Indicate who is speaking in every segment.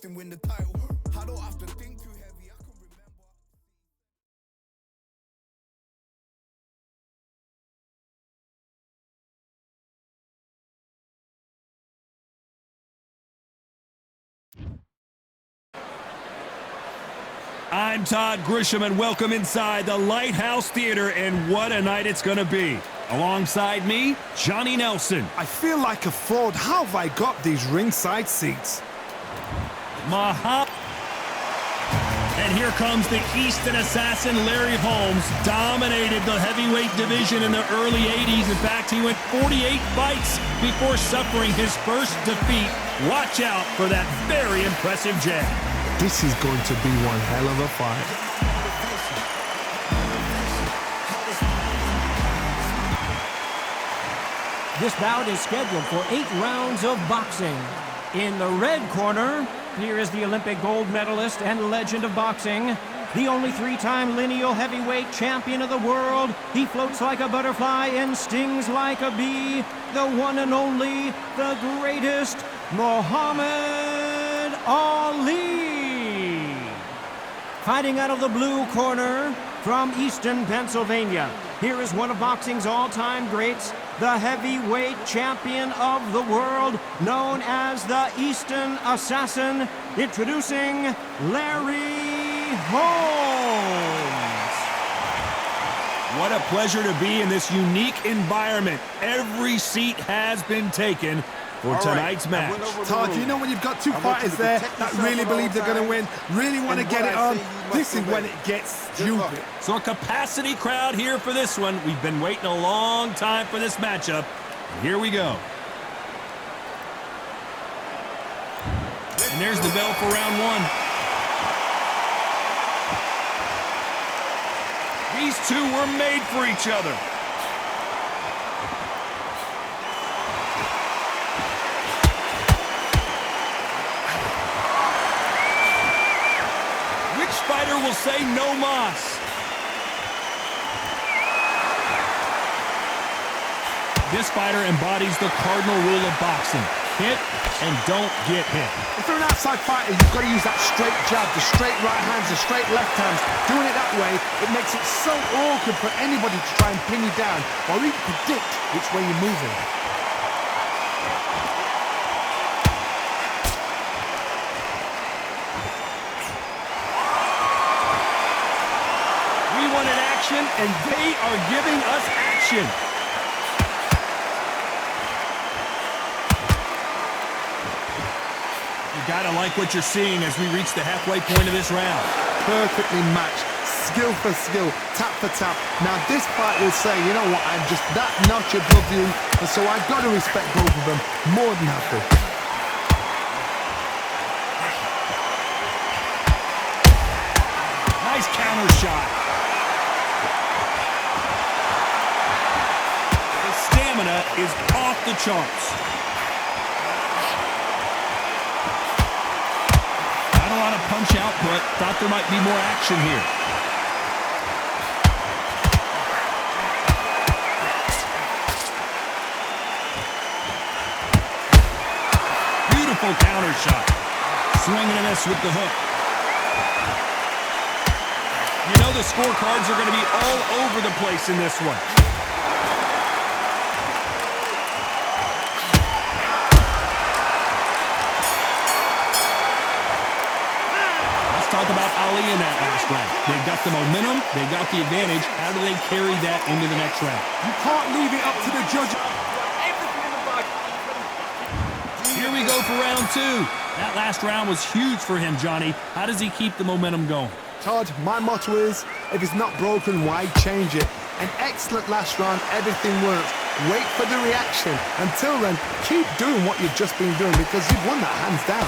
Speaker 1: watched him win the title. I don't have to think too heavy. I can remember.
Speaker 2: I'm Todd Grisham, and welcome inside the Lighthouse Theater, and what a night it's going to be. Alongside me, Johnny Nelson.
Speaker 3: I feel like a fraud. How have I got these ringside seats?
Speaker 2: And here comes the Easton assassin, Larry Holmes. Dominated the heavyweight division in the early 80s. In fact, he went 48 fights before suffering his first defeat. Watch out for that very impressive jab.
Speaker 3: This is going to be one hell of a fight.
Speaker 4: This bout is scheduled for 8 rounds of boxing. In the red corner, here is the Olympic gold medalist and legend of boxing, the only 3-time lineal heavyweight champion of the world. He floats like a butterfly and stings like a bee. The one and only, the greatest, Muhammad Ali. Fighting out of the blue corner from Easton, Pennsylvania, here is one of boxing's all-time greats, the heavyweight champion of the world, known as the Easton Assassin, introducing Larry Holmes.
Speaker 2: What a pleasure to be in this unique environment. Every seat has been taken for tonight's match.
Speaker 3: Todd, you know when you've got two fighters there that really believe they're going to win, really want to get it on, this is when it gets stupid.
Speaker 2: So a capacity crowd here for this one. We've been waiting a long time for this matchup. And here we go. And there's the bell for round one. These two were made for each other. Which fighter will say no mas? This fighter embodies the cardinal rule of boxing. Hit and don't get hit.
Speaker 3: If you're an outside fighter, you've got to use that straight jab, the straight right hands, the straight left hands. Doing it that way, it makes it so awkward for anybody to try and pin you down or even predict which way you're moving.
Speaker 2: We wanted action, and they are giving us action. You gotta like what you're seeing as we reach the halfway point of this round.
Speaker 3: Perfectly matched, skill for skill, tap for tap. Now this fight will say, you know what, I'm just that notch above you, and so I've got to respect both of them more than happy.
Speaker 2: Nice counter shot. The stamina is off the charts. Not a lot of punch output. Thought there might be more action here. Beautiful counter shot. Swinging and miss with the hook. You know the scorecards are going to be all over the place in this one. Let's talk about Ali in that last round. They got the momentum, they got the advantage. How do they carry that into the next round?
Speaker 3: You can't leave it up to the judge.
Speaker 2: Here we go for round two. That last round was huge for him, Johnny. How does he keep the momentum going?
Speaker 3: Todd, my motto is, if it's not broken, why change it? An excellent last round, everything works. Wait for the reaction. Until then, keep doing what you've just been doing because you've won that hands down.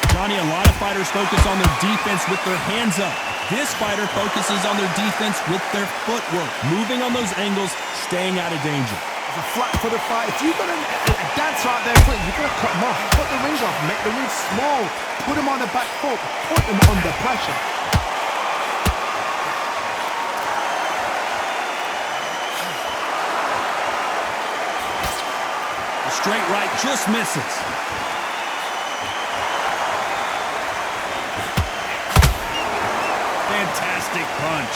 Speaker 2: Johnny, a lot of fighters focus on their defense with their hands up. This fighter focuses on their defense with their footwork, moving on those angles, staying out of danger.
Speaker 3: It's a flat for the fight. If you've got a dancer out there, you've got to cut him off. Cut the rings off, make the rings small. Put him on the back foot, put him under pressure.
Speaker 2: Straight right just misses. Fantastic punch.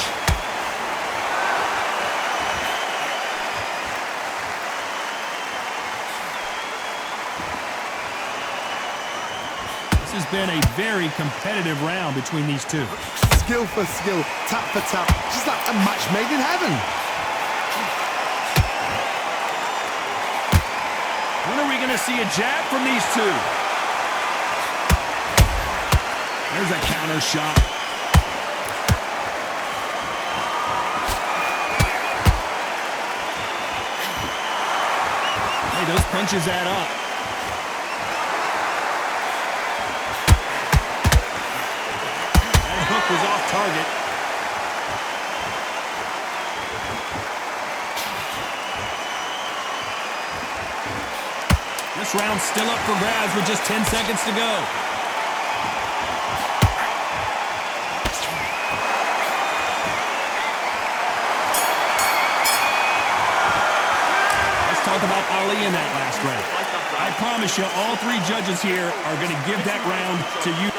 Speaker 2: This has been a very competitive round between these two.
Speaker 3: Skill for skill, tap for tap, just like a match made in heaven.
Speaker 2: When are we going to see a jab from these two? There's a counter shot. Hey, those punches add up. That hook was off target. This round's still up for grabs with just 10 seconds to go. Let's talk about Ali in that last round. I promise you, all three judges here are going to give that round to you.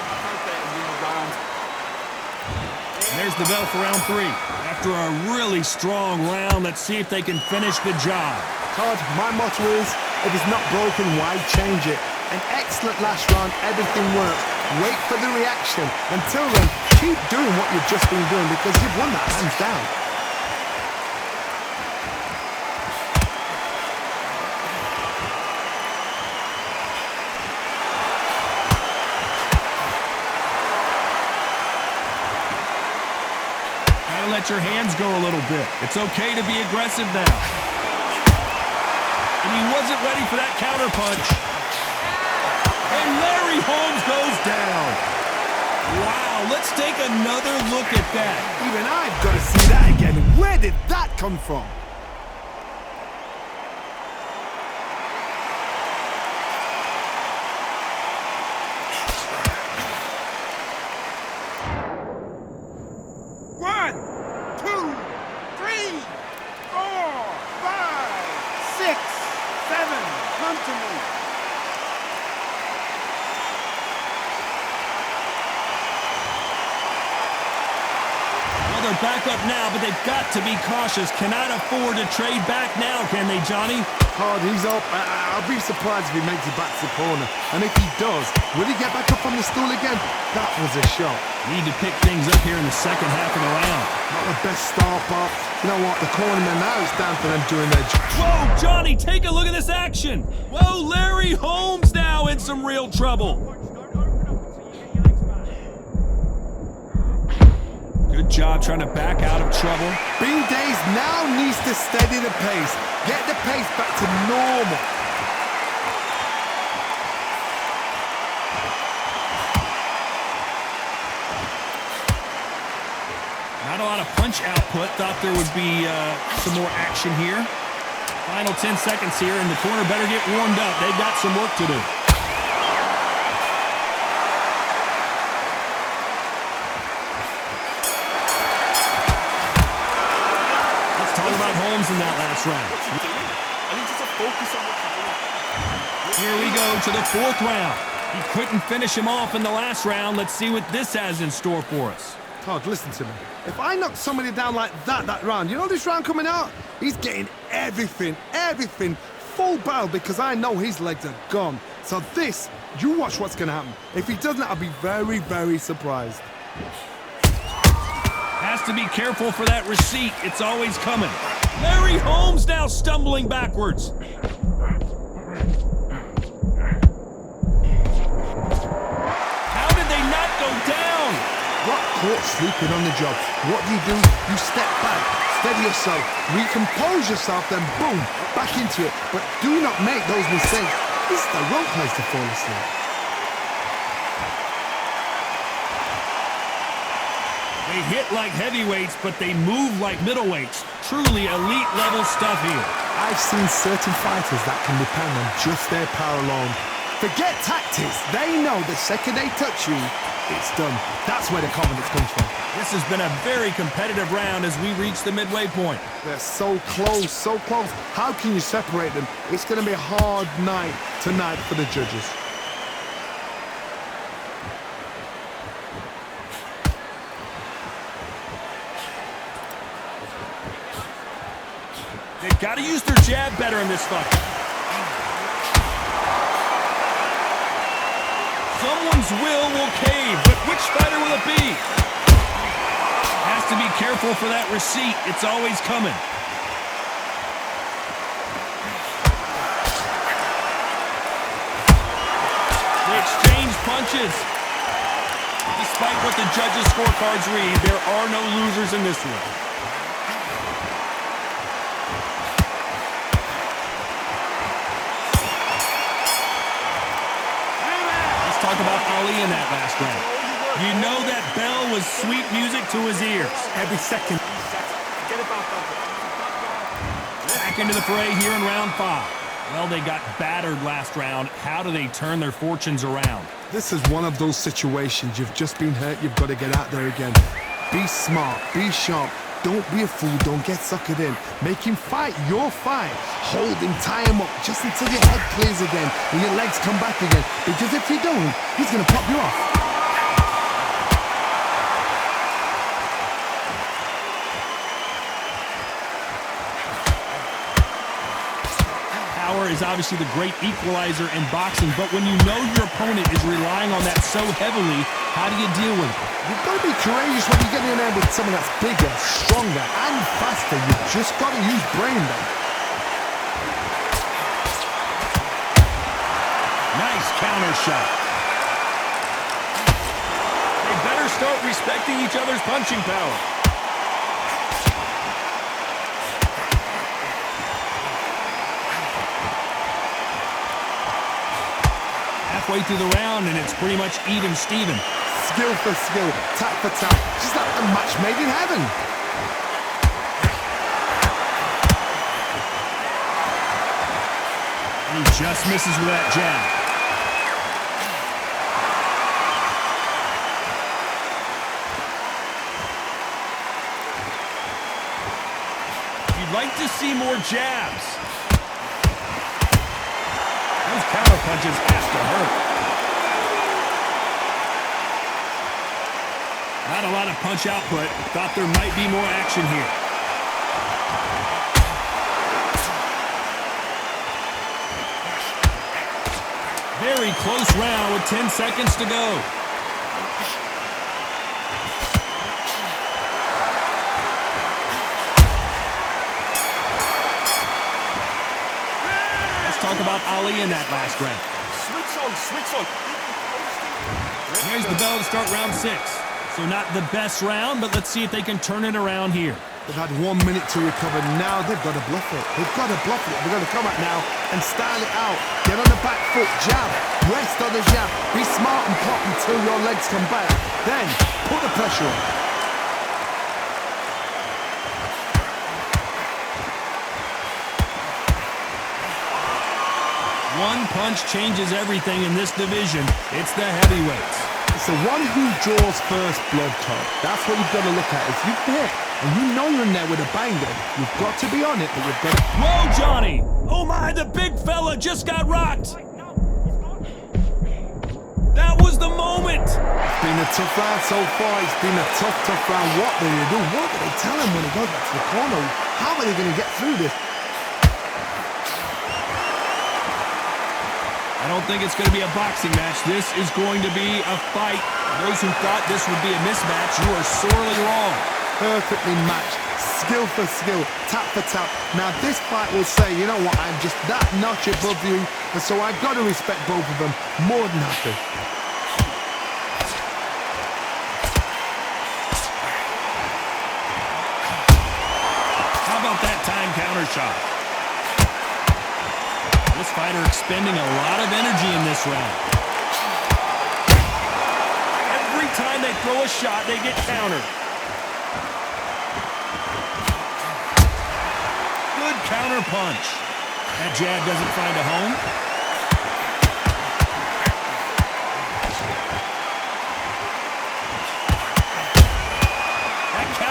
Speaker 2: And there's the bell for round 3. After a really strong round, let's see if they can finish the job.
Speaker 3: Todd, my motto is, if it's not broken, why change it? An excellent last round, everything works. Wait for the reaction. Until then, keep doing what you've just been doing because you've won that hands down.
Speaker 2: Gotta let your hands go a little bit. It's okay to be aggressive now. And he wasn't ready for that counter punch. And Larry Holmes goes down. Wow, let's take another look at that.
Speaker 3: Even I've got to see that again. Where did that come from?
Speaker 1: One, two, three, 4, 5, 6, 7. Come to me.
Speaker 2: Well, they're back up now, but they've got to be cautious. Cannot afford to trade back now, can they, Johnny?
Speaker 3: Hard, he's up. I'll be surprised if he makes it back to the corner. And if he does, will he get back up on the stool again? That was a shot.
Speaker 2: Need to pick things up here in the second half of the round.
Speaker 3: Not the best start, but you know what? The cornerman now is down for them doing their job.
Speaker 2: Whoa, Johnny, take a look at this action. Whoa, Larry Holmes now in some real trouble. Good job trying to back out of trouble.
Speaker 3: Bean Days now needs to steady the pace. Get the pace back to normal.
Speaker 2: Not a lot of punch output. Thought there would be some more action here. Final 10 seconds here, and the corner better get warmed up. They've got some work to do. Let's talk about Holmes in that last round. Here we go to the 4th round. He couldn't finish him off in the last round. Let's see what this has in store for us.
Speaker 3: Todd, listen to me. If I knock somebody down like that round, you know this round coming out? He's getting everything, full barrel because I know his legs are gone. So this, you watch what's going to happen. If he doesn't, I'll be very, very surprised.
Speaker 2: Has to be careful for that receipt. It's always coming. Larry Holmes now stumbling backwards. How did they not go down?
Speaker 3: Got caught sleeping on the job. What do? You step back, steady yourself, recompose yourself, then boom, back into it. But do not make those mistakes. This is the wrong place to fall asleep.
Speaker 2: They hit like heavyweights, but they move like middleweights. Truly elite level stuff here.
Speaker 3: I've seen certain fighters that can depend on just their power alone. Forget tactics. They know the second they touch you, it's done. That's where the confidence comes from.
Speaker 2: This has been a very competitive round as we reach the midway point.
Speaker 3: They're so close, so close. How can you separate them? It's going to be a hard night tonight for the judges.
Speaker 2: They've got to use their jab better in this fight. Someone's will cave, but which fighter will it be? Has to be careful for that receipt. It's always coming. They exchange punches. Despite what the judges' scorecards read, there are no losers in this one. Talk about Ali in that last round. You know that bell was sweet music to his ears.
Speaker 3: Every second.
Speaker 2: Back into the fray here in round 5. Well, they got battered last round. How do they turn their fortunes around?
Speaker 3: This is one of those situations. You've just been hurt. You've got to get out there again. Be smart. Be sharp. Don't be a fool. Don't get suckered in. Make him fight your fight. Hold him, tie him up, just until your head clears again and your legs come back again. Because if you don't, he's going to pop you off.
Speaker 2: Power is obviously the great equalizer in boxing, but when you know your opponent is relying on that so heavily, how do you deal with it?
Speaker 3: You've got to be courageous when you get in there with someone that's bigger, stronger, and faster. You've just got to use brain then.
Speaker 2: Nice counter shot. They better start respecting each other's punching power. Halfway through the round, and it's pretty much even Steven.
Speaker 3: Skill for skill, tap for tap, just like a match made in heaven.
Speaker 2: He just misses with that jab. You'd like to see more jabs. Those counter punches have to hurt. Not a lot of punch output. Thought there might be more action here. Very close round with 10 seconds to go. Let's talk about Ali in that last round.
Speaker 1: Switch on.
Speaker 2: Here's the bell to start round 6. So not the best round, but let's see if they can turn it around here.
Speaker 3: They've had 1 minute to recover. Now they've got to bluff it. They've got to bluff it. They've got to come out now and style it out. Get on the back foot, jab, rest on the jab. Be smart and pop until your legs come back. Then put the pressure on.
Speaker 2: One punch changes everything in this division. It's the heavyweights.
Speaker 3: It's the one who draws first blood, Todd. That's what you've got to look at. If you've hit and you know you're in there with a banger, you've got to be on it, but you've got to...
Speaker 2: Whoa, Johnny! Oh my, the big fella just got rocked! That was the moment!
Speaker 3: It's been a tough round so far. It's been a tough round. What do they do? What do they tell him when he goes back to the corner? How are they going to get through this?
Speaker 2: I don't think it's going to be a boxing match. This is going to be a fight. Those who thought this would be a mismatch, you are sorely wrong.
Speaker 3: Perfectly matched. Skill for skill. Tap for tap. Now this fight will say, you know what, I'm just that notch above you, and so I've got to respect both of them more than happy.
Speaker 2: How about that time counter shot? This fighter expending a lot of energy in this round. Every time they throw a shot, they get countered. Good counter punch. That jab doesn't find a home.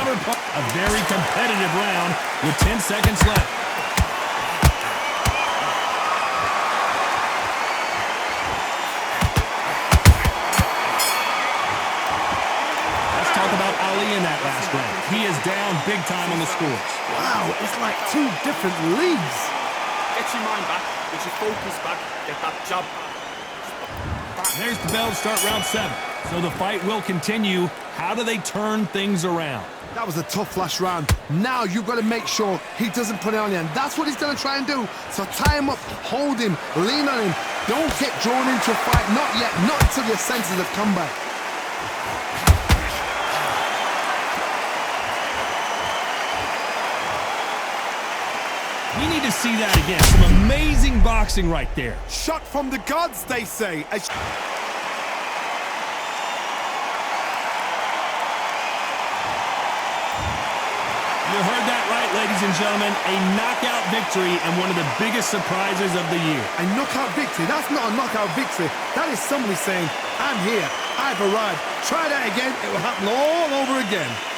Speaker 2: counter punch. A very competitive round with 10 seconds left. Let's talk about Ali in that last round. He is down big time on the scores.
Speaker 3: Wow, it's like two different leagues.
Speaker 5: Get your mind back, get your focus back, get that jab.
Speaker 2: There's the bell to start round 7. So the fight will continue. How do they turn things around?
Speaker 3: That was a tough last round. Now you've got to make sure he doesn't put it on you, and that's what he's going to try and do. So tie him up, hold him, lean on him. Don't get drawn into a fight. Not yet. Not until your senses have come back.
Speaker 2: We need to see that again. Some amazing boxing right there.
Speaker 3: Shot from the gods, they say.
Speaker 2: You heard that right, ladies and gentlemen. A knockout victory and one of the biggest surprises of the year.
Speaker 3: A knockout victory? That's not a knockout victory. That is somebody saying, I'm here, I've arrived. Try that again, it will happen all over again.